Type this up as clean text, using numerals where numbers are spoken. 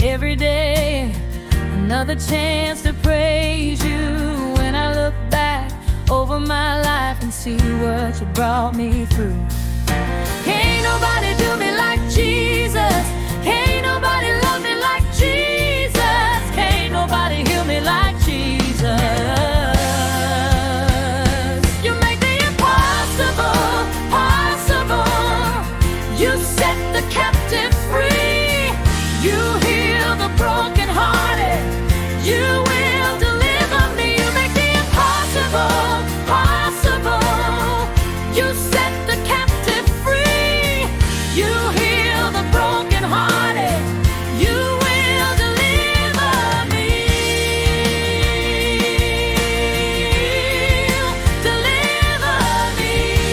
every day, another chance to praise you. When I look back over my life and see what you brought me through, can't nobody do me like Jesus. Can't nobody